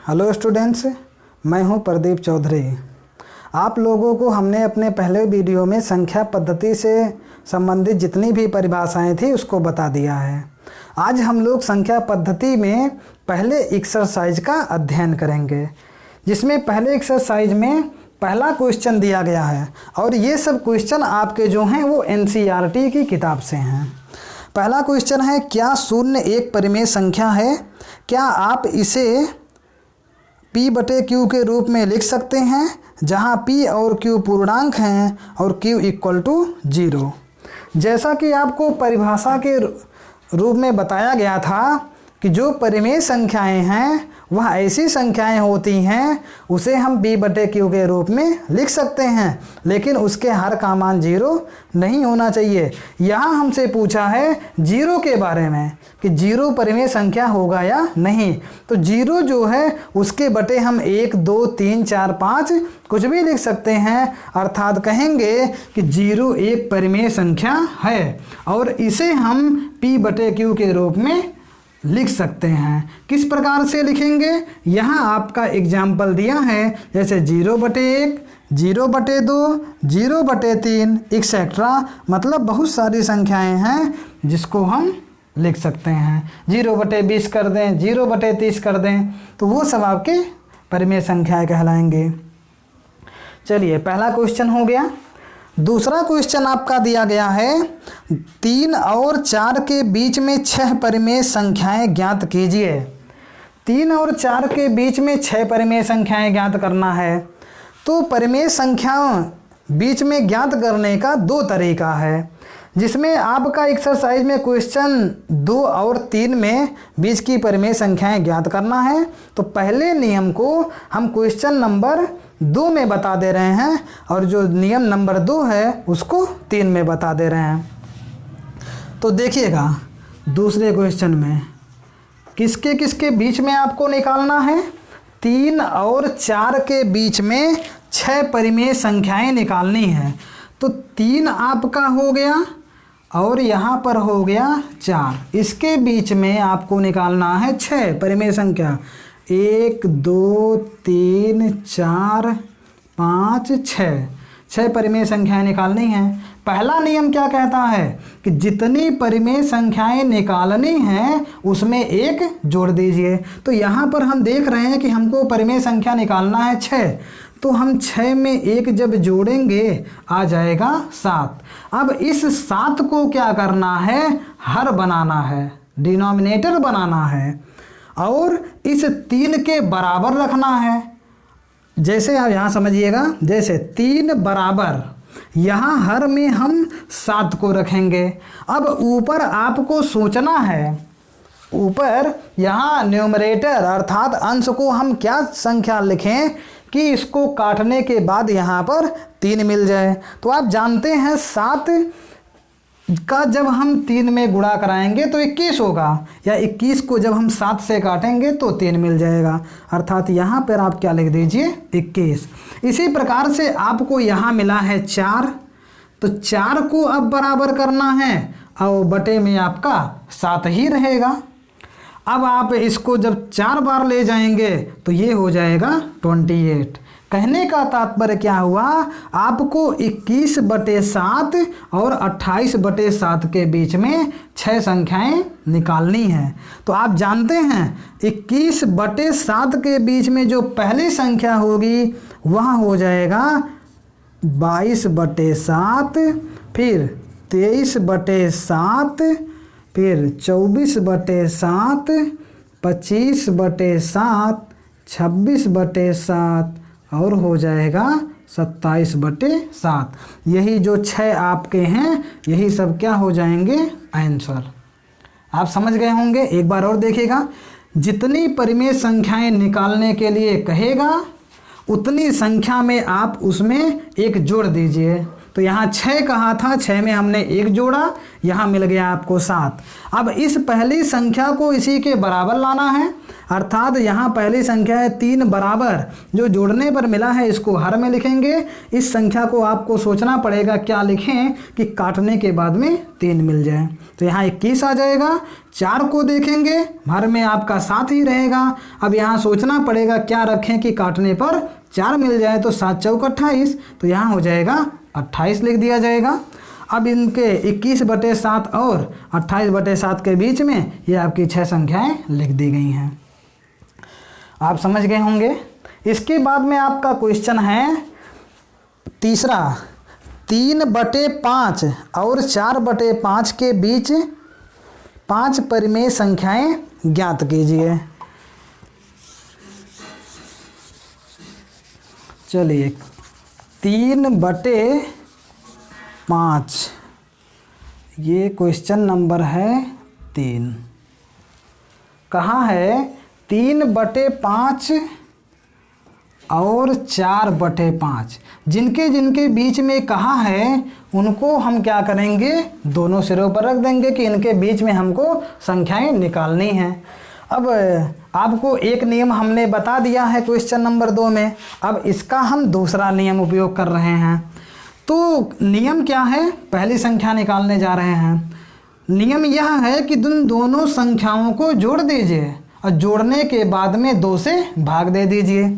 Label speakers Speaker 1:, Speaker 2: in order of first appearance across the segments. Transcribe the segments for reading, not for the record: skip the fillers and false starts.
Speaker 1: Hello students, मैं हूं प्रदीप चौधरी। आप लोगों को हमने अपने पहले वीडियो में संख्या पद्धति से संबंधित जितनी भी परिभाषाएं थी उसको बता दिया है। आज हम लोग संख्या पद्धति में पहले एक्सरसाइज का अध्ययन करेंगे, जिसमें पहले एक्सरसाइज में पहला क्वेश्चन दिया गया है और ये सब क्वेश्चन आपके जो हैं वो NCERT की किताब से हैं। पहला क्वेश्चन है, क्या शून्य एक परिमेय संख्या है? क्या आप इसे P/Q के रूप में लिख सकते हैं, जहां P और Q पूर्णांक हैं और Q = 0। जैसा कि आपको परिभाषा के रूप में बताया गया था कि जो परिमेय संख्याएं हैं वह ऐसी संख्याएं होती हैं उसे हम P/Q के रूप में लिख सकते हैं, लेकिन उसके हर का मान 0 नहीं होना चाहिए। यहाँ हमसे पूछा है 0 के बारे में कि 0 परिमेय संख्या होगा या नहीं। तो 0 जो है उसके बटे हम 1, 2, 3, 4, 5 कुछ भी लिख सकते हैं, अर्थात कहेंगे कि 0 एक परिमेय संख्या है और इसे हम P/Q के रूप में लिख सकते हैं। किस प्रकार से लिखेंगे, यहाँ आपका एग्जाम्पल दिया है, जैसे 0/1, 0/2, 0/3 एक्सेट्रा, मतलब बहुत सारी संख्याएं हैं जिसको हम लिख सकते हैं। 0/20 कर दें, 0/30 कर दें, तो वो सब आपके परिमेय संख्याएं कहलाएंगे। चलिए, पहला क्वेश्चन हो गया। दूसरा क्वेश्चन आपका दिया गया है, 3 और 4 के बीच में 6 परिमेय संख्याएं ज्ञात कीजिए। 3 और 4 के बीच में 6 परिमेय संख्याएं ज्ञात करना है। तो परिमेय संख्याओं बीच में ज्ञात करने का 2 तरीका है, जिसमें आपका एक्सरसाइज में क्वेश्चन 2 और 3 में बीच की परिमेय संख्याएं ज्ञात करना है। तो पहले नियम को हम क्वेश्चन नंबर 2 में बता दे रहे हैं और जो नियम नंबर 2 है उसको 3 में बता दे रहे हैं। तो देखिएगा, दूसरे क्वेश्चन में किसके किसके बीच में आपको निकालना है? 3 और 4 के बीच में 6 परिमेय संख्याएं निकालनी है। तो 3 आपका हो गया और यहाँ पर हो गया 4, इसके बीच में आपको निकालना है 6 परिमेय संख्या। 1, 2, 3, 4, 5, 6 परिमेय संख्याएं निकालनी हैं। पहला नियम क्या कहता है कि जितनी परिमेय संख्याएं निकालनी हैं उसमें 1 जोड़ दीजिए। तो यहाँ पर हम देख रहे हैं कि हमको परिमेय संख्या निकालना है 6, तो हम 6 में 1 जब जोड़ेंगे आ जाएगा 7। अब इस 7 को क्या करना है, हर बनाना है, डिनोमिनेटर बनाना है और इस 3 के बराबर रखना है। जैसे आप यहाँ समझिएगा, जैसे 3 बराबर, यहाँ हर में हम 7 को रखेंगे। अब ऊपर आपको सोचना है, ऊपर यहाँ न्यूमरेटर अर्थात अंश को हम क्या संख्या लिखें कि इसको काटने के बाद यहाँ पर 3 मिल जाए। तो आप जानते हैं 7 का जब हम 3 में गुणा कराएंगे तो 21 होगा, या 21 को जब हम 7 से काटेंगे तो 3 मिल जाएगा, अर्थात यहाँ पर आप क्या लिख दीजिए, 21। इसी प्रकार से आपको यहाँ मिला है 4, तो 4 को अब बराबर करना है और बटे में आपका 7 ही रहेगा। अब आप इसको जब 4 बार ले जाएंगे तो ये हो जाएगा 28। कहने का तात्पर्य क्या हुआ, आपको 21/7 और 28/7 के बीच में 6 संख्याएं निकालनी हैं। तो आप जानते हैं 21/7 के बीच में जो पहली संख्या होगी वह हो जाएगा 22/7, फिर 23/7, फिर 24/7, 25/7, 26/7 और हो जाएगा 27/7। यही जो 6 आपके हैं यही सब क्या हो जाएंगे, आंसर। आप समझ गए होंगे। एक बार और देखिएगा, जितनी परिमेय संख्याएं निकालने के लिए कहेगा उतनी संख्या में आप उसमें 1 जोड़ दीजिए। तो यहाँ 6 कहा था, 6 में हमने 1 जोड़ा, यहाँ मिल गया आपको 7। अब इस पहली संख्या को इसी के बराबर लाना है, अर्थात यहाँ पहली संख्या है 3 बराबर, जो जोड़ने पर मिला है इसको हर में लिखेंगे। इस संख्या को आपको सोचना पड़ेगा क्या लिखें कि काटने के बाद में 3 मिल जाए। तो यहाँ 21 आ जाएगा। 4 को देखेंगे, हर में आपका 7 ही रहेगा। अब यहाँ सोचना पड़ेगा क्या रखें कि काटने पर 4 मिल जाए। तो 7 चौक 28, तो यहाँ हो जाएगा 28 लिख दिया जाएगा। अब इनके 21/7 और 28/7 के बीच में ये आपकी 6 संख्याएं लिख दी गई हैं। आप समझ गए होंगे। इसके बाद में आपका क्वेश्चन है तीसरा, 3/5 और 4/5 के बीच 5 परिमेय संख्याएं ज्ञात कीजिए। चलिए 3/5, ये क्वेश्चन नंबर है 3। कहाँ है 3/5 और 4/5, जिनके जिनके बीच में कहा है उनको हम क्या करेंगे, दोनों सिरों पर रख देंगे कि इनके बीच में हमको संख्याएं निकालनी हैं। अब आपको एक नियम हमने बता दिया है क्वेश्चन नंबर 2 में, अब इसका हम दूसरा नियम उपयोग कर रहे हैं। तो नियम क्या है, पहली संख्या निकालने जा रहे हैं। नियम यह है कि दोनों संख्याओं को जोड़ दीजिए और जोड़ने के बाद में 2 से भाग दे दीजिए।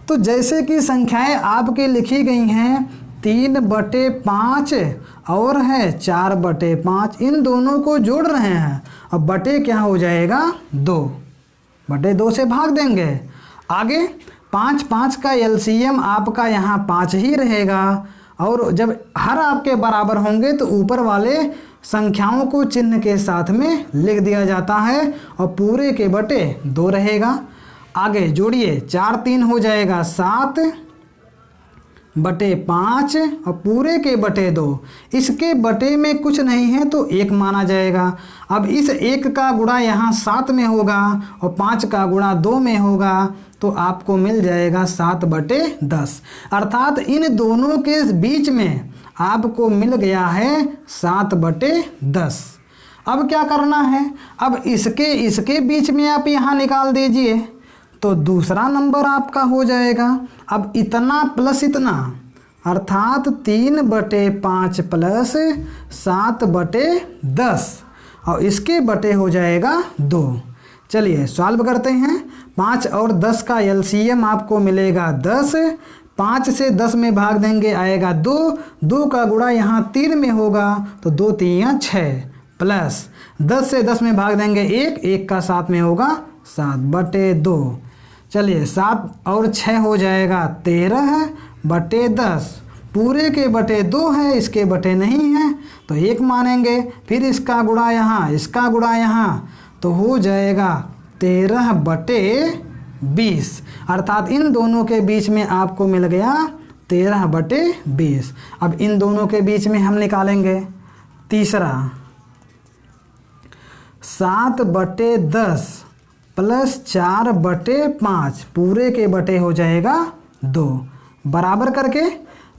Speaker 1: तो जैसे कि संख्याएं आपकी लिखी गई हैं 3/5 और है 4/5, इन दोनों को जोड़ रहे हैं। अब बटे क्या हो जाएगा 2/2 से भाग देंगे। आगे 5 का एलसीएम आपका यहाँ 5 ही रहेगा, और जब हर आपके बराबर होंगे तो ऊपर वाले संख्याओं को चिन्ह के साथ में लिख दिया जाता है और पूरे के बटे 2 रहेगा। आगे जोड़िए, 4 3 हो जाएगा 7/5 और पूरे के बटे 2। इसके बटे में कुछ नहीं है तो 1 माना जाएगा। अब इस 1 का गुणा यहाँ 7 में होगा और 5 का गुणा 2 में होगा, तो आपको मिल जाएगा 7/10। अर्थात इन दोनों के बीच में आपको मिल गया है 7/10। अब क्या करना है, अब इसके बीच में आप यहाँ निकाल दीजिए तो दूसरा नंबर आपका हो जाएगा। अब इतना प्लस इतना, अर्थात 3/5 प्लस 7/10 और इसके बटे हो जाएगा 2। चलिए सॉल्व करते हैं। 5 और 10 का एलसीएम आपको मिलेगा 10। 5 से 10 में भाग देंगे आएगा 2। 2 का गुणा यहाँ 3 में होगा तो 2 3 6 प्लस 10 से 10 में भाग देंगे 1। 1 का 7 में होगा 7/2। चलिए 7 और 6 हो जाएगा 13/10। पूरे के बटे 2 है, इसके बटे नहीं है तो 1 मानेंगे। फिर इसका गुणा यहाँ, इसका गुणा यहाँ, तो हो जाएगा 13/20। अर्थात इन दोनों के बीच में आपको मिल गया 13/20। अब इन दोनों के बीच में हम निकालेंगे तीसरा, 7/10 प्लस 4/5 पूरे के बटे हो जाएगा 2। बराबर करके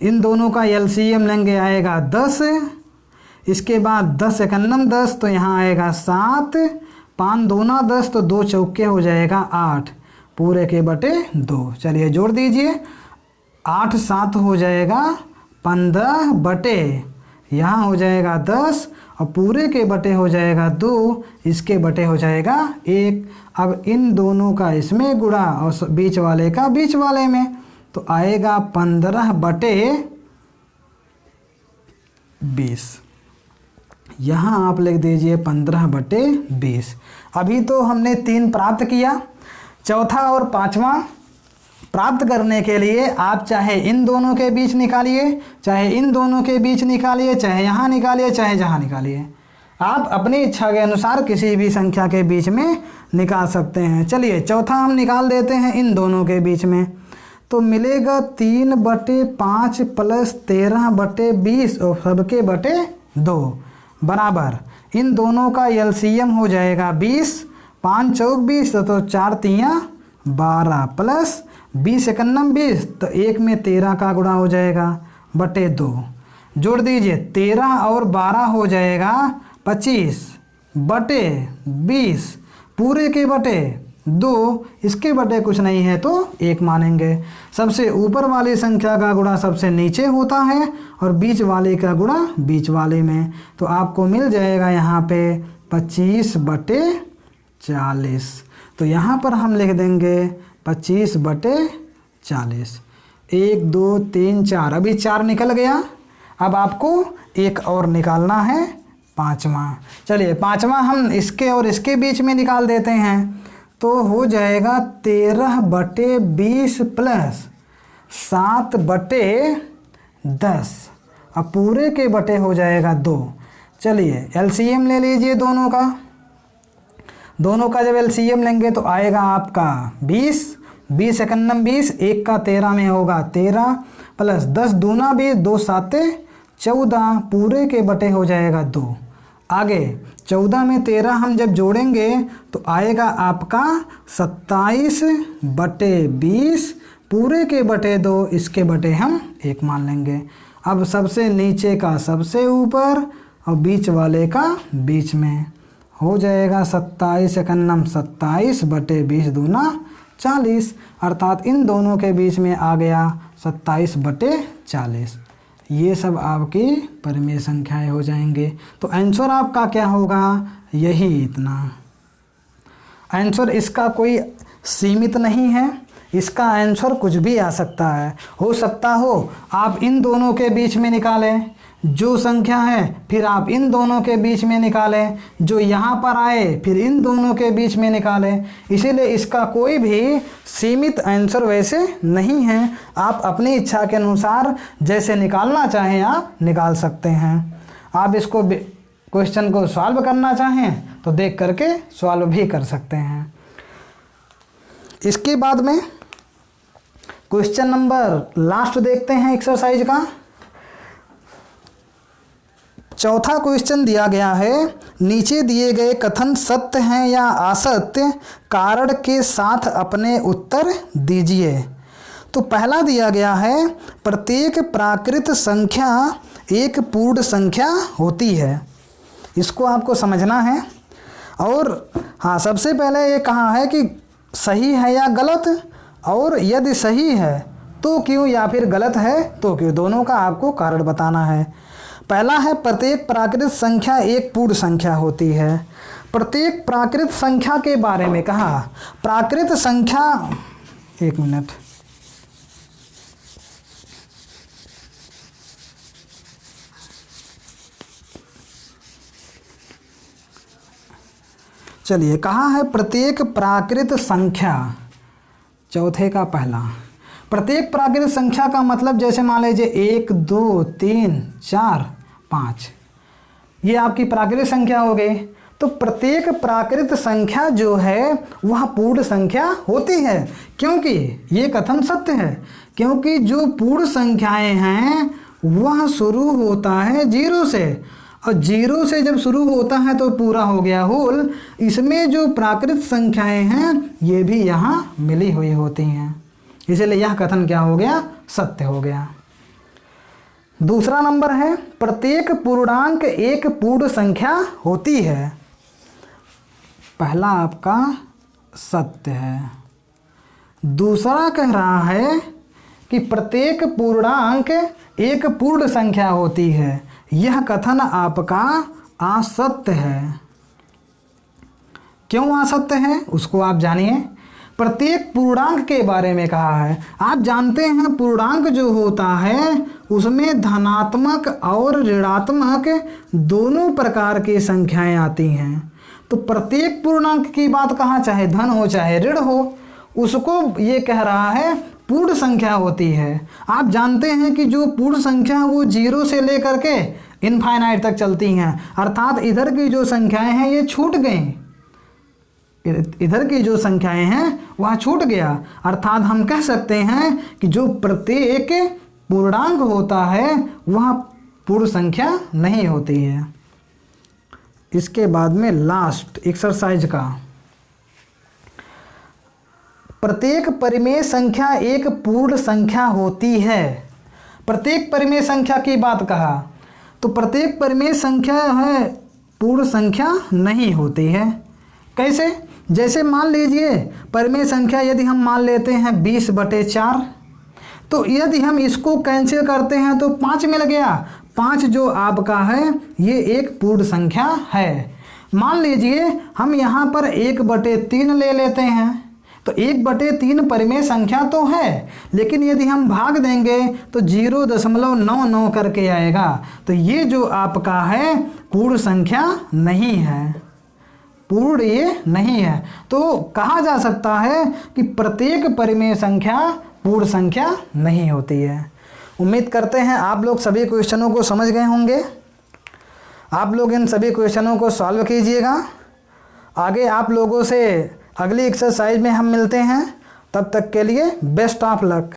Speaker 1: इन दोनों का एलसीएम लेंगे आएगा 10। इसके बाद 10 एकन्नम 10 तो यहाँ आएगा 7। 5 दूना 10 तो 2 चौके हो जाएगा 8 पूरे के बटे 2। चलिए जोड़ दीजिए, 8 7 हो जाएगा 15 बटे, यहाँ हो जाएगा 10 और पूरे के बटे हो जाएगा 2, इसके बटे हो जाएगा 1। अब इन दोनों का इसमें गुणा और बीच वाले का बीच वाले में, तो आएगा 15/20। यहाँ आप लिख दीजिए 15/20। अभी तो हमने 3 प्राप्त किया, चौथा और पांचवा प्राप्त करने के लिए आप चाहे इन दोनों के बीच निकालिए, चाहे इन दोनों के बीच निकालिए, चाहे यहाँ निकालिए, चाहे जहाँ निकालिए। आप अपनी इच्छा के अनुसार किसी भी संख्या के बीच में निकाल सकते हैं। चलिए चौथा हम निकाल देते हैं इन दोनों के बीच में, तो मिलेगा 3/5 प्लस 13/20 और सबके बटे 2 बराबर। इन दोनों का एलसीएम हो जाएगा 20। 5 चौक 20 तो 4 3 12 प्लस 20 एकन्नम 20 तो 1 में 13 का गुणा हो जाएगा बटे 2। जोड़ दीजिए, 13 और 12 हो जाएगा 25 बटे 20 पूरे के बटे 2, इसके बटे कुछ नहीं है तो 1 मानेंगे। सबसे ऊपर वाली संख्या का गुणा सबसे नीचे होता है और बीच वाले का गुणा बीच वाले में, तो आपको मिल जाएगा यहाँ पे 25 बटे 40। तो यहाँ पर हम लिख देंगे 25 बटे 40। 1 2 3 4, अभी 4 निकल गया। अब आपको एक और निकालना है, पाँचवा। चलिए पाँचवा हम इसके और इसके बीच में निकाल देते हैं, तो हो जाएगा 13 बटे 20 प्लस 7 बटे 10। अब पूरे के बटे हो जाएगा 2। चलिए एलसीएम ले लीजिए दोनों का। दोनों का जब एलसीएम लेंगे तो आएगा आपका 20, 20 एकन्नम 20, 1 का 13 में होगा 13 प्लस 10 दूना 20, 2 साते 14, पूरे के बटे हो जाएगा 2। आगे 14 में 13 हम जब जोड़ेंगे तो आएगा आपका 27 बटे 20, पूरे के बटे 2, इसके बटे हम 1 मान लेंगे। अब सबसे नीचे का सबसे ऊपर और बीच वाले का बीच में हो जाएगा 27 एकन्नम 27 बटे 20 दूना 40, अर्थात इन दोनों के बीच में आ गया 27 बटे 40। ये सब आपकी परिमेय संख्याएं हो जाएंगे। तो आंसर आपका क्या होगा, यही इतना। आंसर इसका कोई सीमित नहीं है, इसका आंसर कुछ भी आ सकता है। हो सकता हो आप इन दोनों के बीच में निकालें जो संख्या है, फिर आप इन दोनों के बीच में निकालें जो यहाँ पर आए, फिर इन दोनों के बीच में निकालें। इसीलिए इसका कोई भी सीमित आंसर वैसे नहीं है। आप अपनी इच्छा के अनुसार जैसे निकालना चाहें आप निकाल सकते हैं। आप इसको क्वेश्चन को सॉल्व करना चाहें तो देख करके सॉल्व भी कर सकते हैं। इसके बाद में क्वेश्चन नंबर लास्ट देखते हैं एक्सरसाइज का। चौथा क्वेश्चन दिया गया है, नीचे दिए गए कथन सत्य हैं या असत्य, कारण के साथ अपने उत्तर दीजिए। तो पहला दिया गया है, प्रत्येक प्राकृत संख्या एक पूर्ण संख्या होती है। इसको आपको समझना है। और हाँ, सबसे पहले ये कहा है कि सही है या गलत, और यदि सही है तो क्यों, या फिर गलत है तो क्यों, दोनों का आपको कारण बताना है। पहला है, प्रत्येक प्राकृत संख्या एक पूर्ण संख्या होती है। प्रत्येक प्राकृत संख्या के बारे में कहा। प्राकृत संख्या, एक मिनट, चलिए कहा है प्रत्येक प्राकृत संख्या, चौथे का पहला। प्रत्येक प्राकृत संख्या का मतलब जैसे मान लीजिए 1 2 3 4 5, ये आपकी प्राकृत संख्या हो गई। तो प्रत्येक प्राकृत संख्या जो है वह पूर्ण संख्या होती है, क्योंकि ये कथन सत्य है। क्योंकि जो पूर्ण संख्याएं हैं वह शुरू होता है 0 से, और 0 से जब शुरू होता है तो पूरा हो गया होल। इसमें जो प्राकृत संख्याएं हैं ये भी यहाँ मिली हुई होती हैं, इसलिए यह कथन क्या हो गया, सत्य हो गया। दूसरा नंबर है, प्रत्येक पूर्णांक एक पूर्ण संख्या होती है। पहला आपका सत्य है। दूसरा कह रहा है कि प्रत्येक पूर्णांक एक पूर्ण संख्या होती है। यह कथन आपका असत्य है। क्यों असत्य है उसको आप जानिए। प्रत्येक पूर्णांक के बारे में कहा है। आप जानते हैं पूर्णांक जो होता है उसमें धनात्मक और ऋणात्मक दोनों प्रकार की संख्याएं आती हैं। तो प्रत्येक पूर्णांक की बात कहा, चाहे धन हो चाहे ऋण हो, उसको ये कह रहा है पूर्ण संख्या होती है। आप जानते हैं कि जो पूर्ण संख्या वो 0 से लेकर के इनफाइनाइट तक चलती हैं, अर्थात इधर की जो संख्याएं हैं ये छूट गई, इधर की जो संख्याएं हैं वह छूट गया। अर्थात हम कह सकते हैं कि जो प्रत्येक पूर्णांक होता है वह पूर्ण संख्या नहीं होती है। इसके बाद में लास्ट एक्सरसाइज का, प्रत्येक परिमेय संख्या एक पूर्ण संख्या होती है। प्रत्येक परिमेय संख्या की बात कहा, तो प्रत्येक परिमेय संख्या है पूर्ण संख्या नहीं होती है। कैसे? जैसे मान लीजिए परिमेय संख्या यदि हम मान लेते हैं 20/4, तो यदि हम इसको कैंसिल करते हैं तो 5 मिल गया। 5 जो आपका है ये एक पूर्ण संख्या है। मान लीजिए हम यहाँ पर 1/3 ले लेते हैं, तो 1/3 परिमेय संख्या तो है, लेकिन यदि हम भाग देंगे तो 0.99 करके आएगा, तो ये जो आपका है पूर्ण संख्या नहीं है, पूर्ण ये नहीं है। तो कहा जा सकता है कि प्रत्येक परिमेय संख्या पूर्ण संख्या नहीं होती है। उम्मीद करते हैं आप लोग सभी क्वेश्चनों को समझ गए होंगे। आप लोग इन सभी क्वेश्चनों को सॉल्व कीजिएगा। आगे आप लोगों से अगली एक्सरसाइज में हम मिलते हैं, तब तक के लिए बेस्ट ऑफ लक।